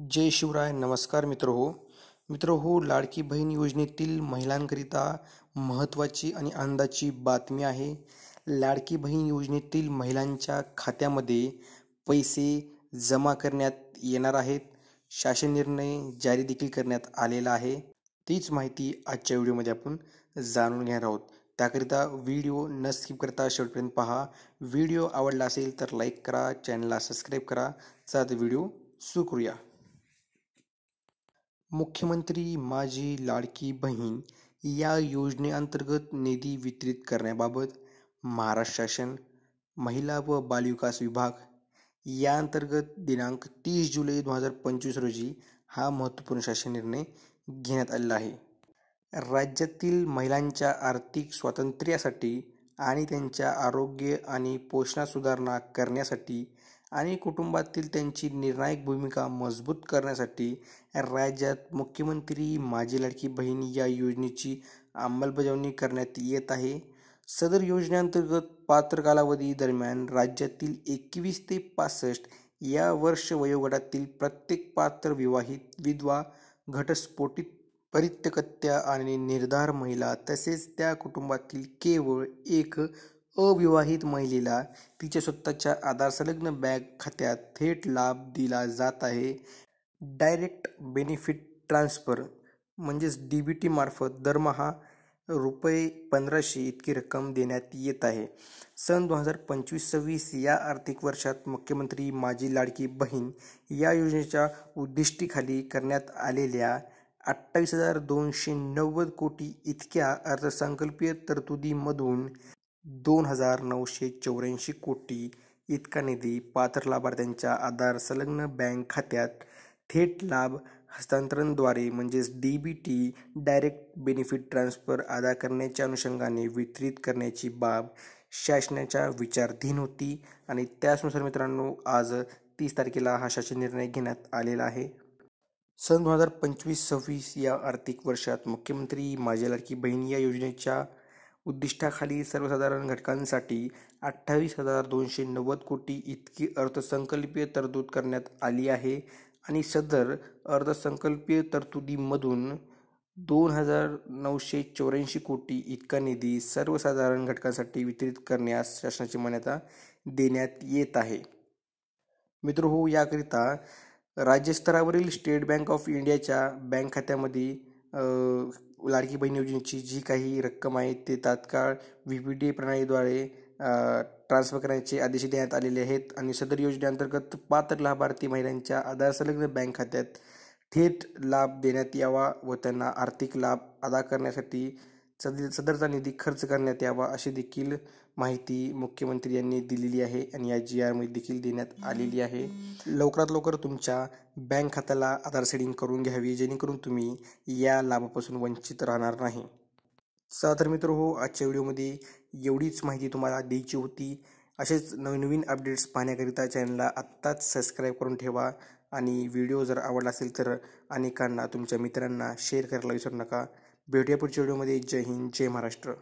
जय शिवराय. नमस्कार मित्र हो, लाडकी बहीण योजनेतील महिलांकरिता महत्त्वाची आणि आनंदाची बातमी आहे. लाडकी बहीण योजनेतील महिलांच्या खात्यामध्ये पैसे जमा करण्यात येणार आहेत. शासन निर्णय जारी देखील करण्यात आलेला आहे. तीच माहिती आजच्या व्हिडिओमध्ये आपण जाणून घेणार आहोत. त्याकरिता व्हिडिओ न स्किप करता शेवटपर्यंत पहा. व्हिडिओ आवडला असेल तर लाईक करा, चॅनलला सबस्क्राईब करा. चला तर व्हिडिओ सुरू करूया. मुख्यमंत्री माझी लाडकी बहीण या योजनेअंतर्गत निधी वितरित करण्याबाबत महाराष्ट्र शासन महिला व बालविकास विभाग याअंतर्गत दिनांक 30 जुलै 2025 रोजी हा महत्त्वपूर्ण शासन निर्णय घेण्यात आलेला आहे. राज्यातील महिलांच्या आर्थिक स्वातंत्र्यासाठी आणि त्यांच्या आरोग्य आणि पोषणात सुधारणा करण्यासाठी आणि कुटुंबातील त्यांची निर्णायक भूमिका मजबूत करण्यासाठी राज्यात मुख्यमंत्री माझी लाडकी बहीण या योजनेची अंमलबजावणी करण्यात येत आहे. सदर योजनेअंतर्गत पात्र कालावधी दरम्यान राज्यातील 21 ते 65 या वर्ष वयोगटातील प्रत्येक पात्र विवाहित, विधवा, घटस्फोटित, परित्यक्त्या आणि निर्धार महिला तसेच त्या कुटुंबातील केवळ एक अविवाहित महिलेला तिच्या स्वतःच्या आधार संलग्न बँक खात्यात थेट लाभ दिला जात आहे. डायरेक्ट बेनिफिट ट्रान्सफर म्हणजेच DBT मार्फत दरमहा ₹1500 इतकी रक्कम देण्यात येत आहे. सन 2025-26 या आर्थिक वर्षात मुख्यमंत्री माझी लाडकी बहीण या योजनेच्या उद्दिष्टिकेखाली करण्यात आलेल्या 28,290 कोटी इतक्या अर्थसंकल्पीय तरतुदीमधून 2,984 कोटी इतका निधी पात्र लाभार्थ्यांच्या आधार संलग्न बँक खात्यात थेट लाभ हस्तांतरणद्वारे म्हणजेच DBT डायरेक्ट बेनिफिट ट्रान्सफर अदा करण्याच्या अनुषंगाने वितरित करण्याची बाब शासनाच्या विचाराधीन होती आणि त्यानुसार मित्रांनो आज 30 तारखेला हा शासन निर्णय घेण्यात आलेला आहे. सन 2025-26 या आर्थिक वर्षात मुख्यमंत्री माझी लाडकी बहीण या योजनेच्या उद्दिष्टाखाली सर्वसाधारण घटकांसाठी 28,290 कोटी इतकी अर्थसंकल्पीय तरतूद करण्यात आली आहे आणि सदर अर्थसंकल्पीय तरतुदीमधून 2,984 कोटी इतका निधी सर्वसाधारण घटकांसाठी वितरित करण्यास शासनाची मान्यता देण्यात येत आहे. मित्रहो, याकरिता राज्यस्तरावरील स्टेट बँक ऑफ इंडियाच्या बँक खात्यामध्ये लाडकी बहीण योजनेची जी काही रक्कम आहे ते तात्काळ VPDA प्रणालीद्वारे ट्रान्सफर करण्याचे आदेश देण्यात आलेले आहेत आणि सदर योजनेअंतर्गत पात्र लाभार्थी महिलांच्या आधार संलग्न बँक खात्यात थेट लाभ देण्यात यावा व त्यांना आर्थिक लाभ अदा करण्यासाठी सदरचा निधी खर्च करण्यात यावा अशी देखील माहिती मुख्यमंत्री यांनी दिलेली आहे आणि या GR मध्ये देखील देण्यात आलेली आहे. लवकरात लवकर तुमच्या बँक खात्याला आधार सेटिंग करून घ्यावी जेणेकरून तुम्ही या लाभापासून वंचित राहणार नाही. चला तर मित्रहो, आजच्या व्हिडिओमध्ये एवढीच माहिती तुम्हाला द्यायची होती. असेच नवीन अपडेट्स पाहण्याकरिता चॅनलला आत्ताच सबस्क्राईब करून ठेवा आणि व्हिडिओ जर आवडला असेल तर अनेकांना तुमच्या मित्रांना शेअर करायला विसरू नका. भेटूया पुढच्या व्हिडिओमध्ये. जय हिंद, जय महाराष्ट्र.